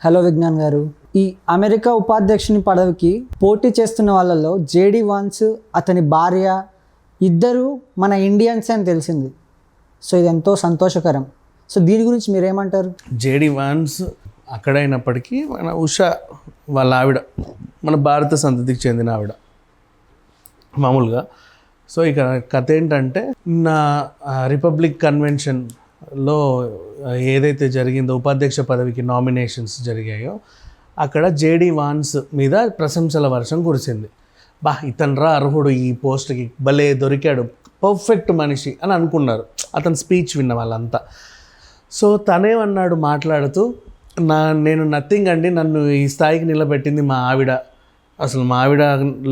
Hello Vignan గారు. ఈ America ఉపాధ్యక్షుని పదవికి పోటీ చేస్తున్న వాళ్ళలో జేడీ వాన్స్ అతని భార్య ఇద్దరు మన ఇండియన్స్ అని తెలిసింది. సో ఇది ఎంతో సంతోషకరం. సో దీని గురించి మీరేమంటారు? జేడీ వాన్స్ అక్కడైనప్పటికీ మన ఉషా వాళ్ళ ఆవిడ మన భారత సంతతికి చెందిన ఆవిడ మామూలుగా. సో ఇక కథ ఏంటంటే, నా రిపబ్లిక్ కన్వెన్షన్లో ఏదైతే జరిగిందో ఉపాధ్యక్ష పదవికి నామినేషన్స్ జరిగాయో అక్కడ జేడీ వాన్స్ మీద ప్రశంసల వర్షం కురిసింది. ఇతను అర్హుడు ఈ పోస్ట్కి, భలే దొరికాడు, పర్ఫెక్ట్ మనిషి అని అనుకున్నారు అతని స్పీచ్ విన్న వాళ్ళంతా. సో తనేమన్నాడు మాట్లాడుతూ, నేను నథింగ్ అండి, నన్ను ఈ స్థాయికి నిలబెట్టింది మా ఆవిడ, అసలు మా ఆవిడ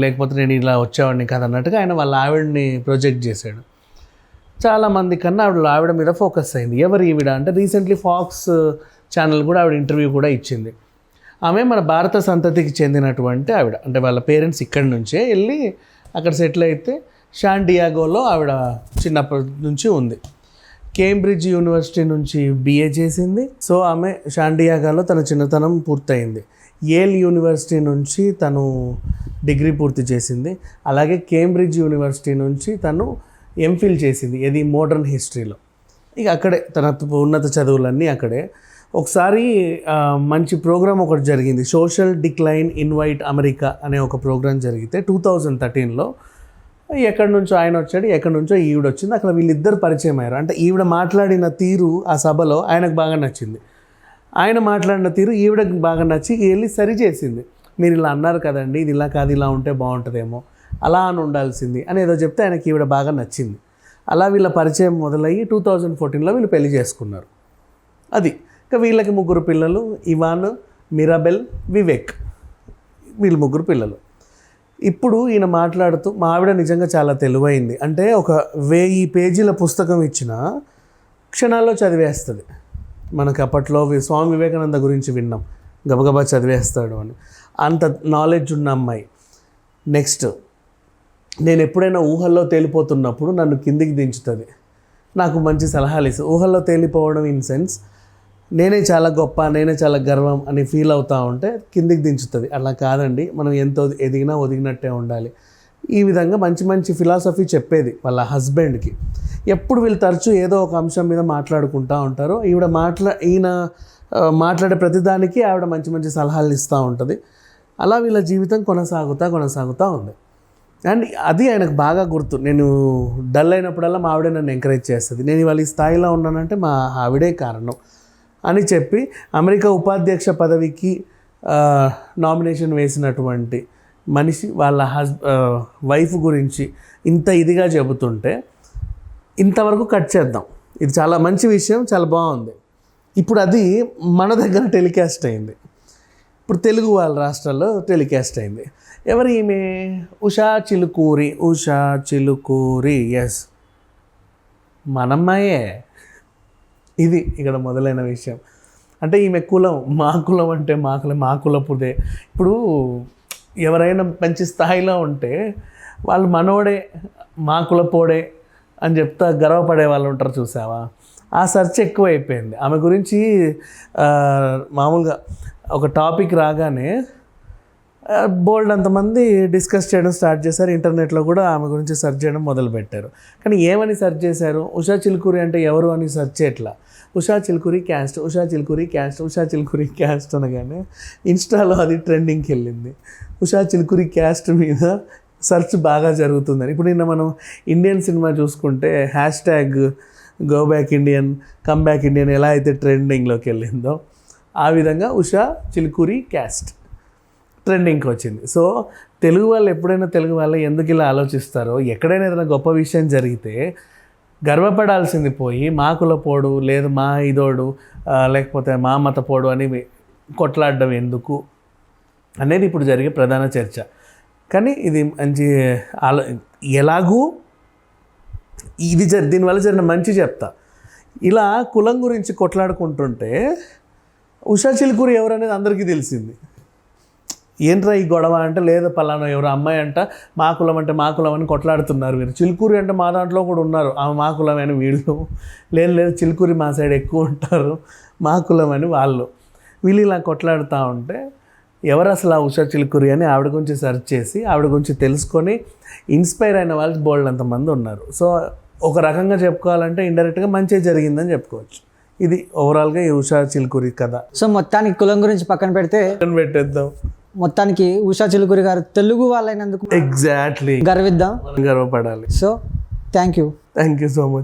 లేకపోతే నేను ఇలా వచ్చేవాడిని కదా అన్నట్టుగా ఆయన వాళ్ళ ఆవిడని ప్రొజెక్ట్ చేశాడు. చాలామంది కన్నా ఆవిడ మీద ఫోకస్ అయింది. ఎవరు ఈవిడ అంటే, రీసెంట్లీ ఫాక్స్ ఛానల్ కూడా ఆవిడ ఇంటర్వ్యూ కూడా ఇచ్చింది. ఆమె మన భారత సంతతికి చెందినటువంటి ఆవిడ, అంటే వాళ్ళ పేరెంట్స్ ఇక్కడి నుంచే వెళ్ళి అక్కడ సెటిల్ అయితే శాన్ డియాగోలో ఆవిడ చిన్నప్పటి నుంచి ఉంది. కేంబ్రిడ్జ్ యూనివర్సిటీ నుంచి BA చేసింది. సో ఆమె శాన్ డియాగోలో తన చిన్నతనం పూర్తయింది. యేల్ యూనివర్సిటీ నుంచి తను డిగ్రీ పూర్తి చేసింది. అలాగే కేంబ్రిడ్జ్ యూనివర్సిటీ నుంచి తను MPhil చేసింది, ఇది మోడర్న్ హిస్టరీలో. ఇక అక్కడే తన ఉన్నత చదువులన్నీ అక్కడే. ఒకసారి మంచి ప్రోగ్రామ్ ఒకటి జరిగింది, సోషల్ డిక్లైన్ ఇన్వైట్ అమెరికా అనే ఒక ప్రోగ్రామ్ జరిగితే 2013లో ఎక్కడి నుంచో ఆయన వచ్చాడు, ఎక్కడి నుంచో ఈవిడ వచ్చింది. అక్కడ వీళ్ళిద్దరు పరిచయం అయ్యారు. అంటే ఈవిడ మాట్లాడిన తీరు ఆ సభలో ఆయనకు బాగా నచ్చింది, ఆయన మాట్లాడిన తీరు ఈవిడకి బాగా నచ్చి వెళ్ళి సరి చేసింది. మీరు ఇలా అన్నారు కదండి, ఇది ఇలా కాదు, ఇలా ఉంటే బాగుంటుందేమో, అలా అని ఉండాల్సింది అని ఏదో చెప్తే ఆయనకి ఈవిడ బాగా నచ్చింది. అలా వీళ్ళ పరిచయం మొదలయ్యి 2014లో వీళ్ళు పెళ్లి చేసుకున్నారు. అది ఇంకా వీళ్ళకి 3 పిల్లలు, ఇవాన్, మిరాబెల్, వివేక్, వీళ్ళు 3 పిల్లలు. ఇప్పుడు ఈయన మాట్లాడుతూ, మా ఆవిడ నిజంగా చాలా తెలివైంది, అంటే ఒక 1000 పేజీల పుస్తకం ఇచ్చినా క్షణాల్లో చదివేస్తుంది. మనకు అప్పట్లో స్వామి వివేకానంద గురించి విన్నాం, గబగబా చదివేస్తాడు అని, అంత నాలెడ్జ్ ఉన్న అమ్మాయి. నెక్స్ట్, నేను ఎప్పుడైనా ఊహల్లో తేలిపోతున్నప్పుడు నన్ను కిందికి దించుతుంది, నాకు మంచి సలహాలు ఇస్తుంది. ఊహల్లో తేలిపోవడం ఇన్ సెన్స్ నేనే చాలా గొప్ప, నేనే చాలా గర్వం అని ఫీల్ అవుతూ ఉంటే కిందికి దించుతుంది. అలా కాదండి, మనం ఎంతో ఎదిగినా ఒదిగినట్టే ఉండాలి. ఈ విధంగా మంచి మంచి ఫిలాసఫీ చెప్పేది వాళ్ళ హస్బెండ్కి. ఎప్పుడు వీళ్ళు తరచూ ఏదో ఒక అంశం మీద మాట్లాడుకుంటూ ఉంటారు. ఈయన మాట్లాడే ప్రతిదానికి ఆవిడ మంచి మంచి సలహాలు ఇస్తూ ఉంటుంది. అలా వీళ్ళ జీవితం కొనసాగుతూ ఉంది. అండ్ అది ఆయనకు బాగా గుర్తు. నేను డల్ అయినప్పుడల్లా మా ఆవిడే నన్ను ఎంకరేజ్ చేస్తుంది, నేను ఇవాళ ఈ స్థాయిలో ఉన్నానంటే మా ఆవిడే కారణం అని చెప్పి అమెరికా ఉపాధ్యక్ష పదవికి నామినేషన్ వేసినటువంటి మనిషి వాళ్ళ వైఫ్ గురించి ఇంత ఇదిగా చెబుతుంటే ఇంతవరకు కట్ చేద్దాం. ఇది చాలా మంచి విషయం, చాలా బాగుంది. ఇప్పుడు అది మన దగ్గర టెలికాస్ట్ అయింది, ఇప్పుడు తెలుగు వాళ్ళ రాష్ట్రాల్లో టెలికాస్ట్ అయింది. ఎవరు ఈమె? ఉషా చిలుకూరి. ఎస్, మనమ్మాయే. ఇది ఇక్కడ మొదలైన విషయం. అంటే ఈమె కులం, మా కులం అంటే మా కులపుదే. ఇప్పుడు ఎవరైనా మంచి స్థాయిలో ఉంటే వాళ్ళు మనోడే, మా కులపోడే అని చెప్తా గర్వపడే వాళ్ళు ఉంటారు, చూసావా? ఆ సెర్చ్ ఎక్కువ అయిపోయింది ఆమె గురించి. మామూలుగా ఒక టాపిక్ రాగానే బోల్డ్ అంతమంది డిస్కస్ చేయడం స్టార్ట్ చేశారు. ఇంటర్నెట్లో కూడా ఆమె గురించి సెర్చ్ చేయడం మొదలుపెట్టారు. కానీ ఏమని సెర్చ్ చేశారు? ఉషా చిలుకూరి అంటే ఎవరు అని సెర్చ్ చేయట్లా, ఉషా చిలుకూరి క్యాస్ట్ అనగానే ఇన్స్టాలో అది ట్రెండింగ్కి వెళ్ళింది. ఉషా చిలుకూరి క్యాస్ట్ మీద సెర్చ్ బాగా జరుగుతుందని. ఇప్పుడు నిన్న మనం ఇండియన్ సినిమా చూసుకుంటే #go back Indian, come back Indian ఎలా అయితే ట్రెండింగ్లోకి వెళ్ళిందో, ఆ విధంగా ఉషా చిలుకూరి క్యాస్ట్ ట్రెండింగ్కి వచ్చింది. సో తెలుగు వాళ్ళు ఎప్పుడైనా తెలుగు వాళ్ళు ఎందుకు ఇలా ఆలోచిస్తారో, ఎక్కడైనా ఏదైనా గొప్ప విషయం జరిగితే గర్వపడాల్సింది పోయి మా కులపోడు, లేదు మా ఇదోడు, లేకపోతే మా మతపోడు అని కొట్లాడడం ఎందుకు అనేది ఇప్పుడు జరిగే ప్రధాన చర్చ. కానీ ఇది మంచి ఎలాగూ ఇది దీనివల్ల జరిగిన మంచి చెప్తా. ఇలా కులం గురించి కొట్లాడుకుంటుంటే ఉషా చిలుకూరి ఎవరు అనేది అందరికీ తెలిసింది. ఏంట్రా ఈ గొడవ అంటే, లేదు పలానా ఎవరు అమ్మాయి అంట మా కులం అంటే మా కులం అని కొట్లాడుతున్నారు మీరు. చిలుకూరి అంటే మా దాంట్లో కూడా ఉన్నారు, ఆమె మా కులం అని వీళ్ళు. లేదు చిలుకూరి మా సైడ్ ఎక్కువ ఉంటారు, మా కులం అని వాళ్ళు. వీళ్ళు ఇలా కొట్లాడుతూ ఉంటే ఎవరు అసలు ఆ ఉషా చిలుకూరి అని ఆవిడ గురించి సెర్చ్ చేసి ఆవిడ గురించి తెలుసుకొని ఇన్స్పైర్ అయిన వాళ్ళు బోల్డ్ అంతమంది ఉన్నారు. సో ఒక రకంగా చెప్పుకోవాలంటే ఇండైరెక్ట్గా మంచి జరిగిందని చెప్పుకోవచ్చు. ఇది ఓవరాల్గా ఈ ఉషా చిలుకూరి కథ. సో మొత్తానికి కులం గురించి పక్కన పెడితే పెట్టేద్దాం. మొత్తానికి ఉషా చిలుకూరి గారు తెలుగు వాళ్ళైనందుకు ఎగ్జాక్ట్లీ గర్విద్దాం, గర్వపడాలి. So thank you so much.